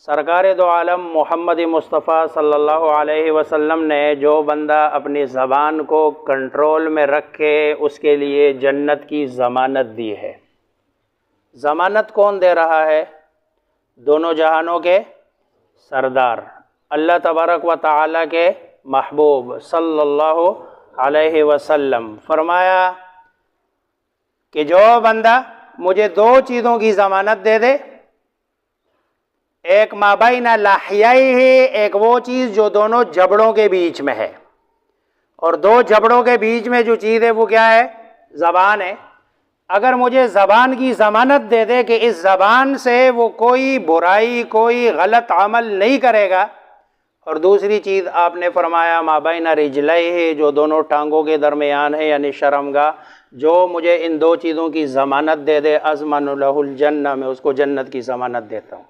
सरकार दो आलम मोहम्मद मुस्तफ़ा सल्लल्लाहु अलैहि वसल्लम ने जो बंदा अपनी ज़बान को कंट्रोल में रखे उसके लिए जन्नत की ज़मानत दी है। ज़मानत कौन दे रहा है? दोनों जहानों के सरदार अल्लाह तबारक व तआला के महबूब सल्लल्लाहु अलैहि वसल्लम। फरमाया कि जो बंदा मुझे दो चीज़ों की ज़मानत दे दे, एक माबैना लाहियाही, एक वो चीज़ जो दोनों जबड़ों के बीच में है, और दो जबड़ों के बीच में जो चीज़ है वो क्या है? ज़बान है। अगर मुझे ज़बान की ज़मानत दे दे कि इस ज़बान से वो कोई बुराई, कोई गलत अमल नहीं करेगा, और दूसरी चीज़ आपने फरमाया माबैना रिजलैहि, जो दोनों टांगों के दरमियान है यानी शर्मगाह, जो मुझे इन दो चीज़ों की ज़मानत दे दे अज़मनु लहुल जन्नह, मैं उसको जन्नत की ज़मानत देता हूँ।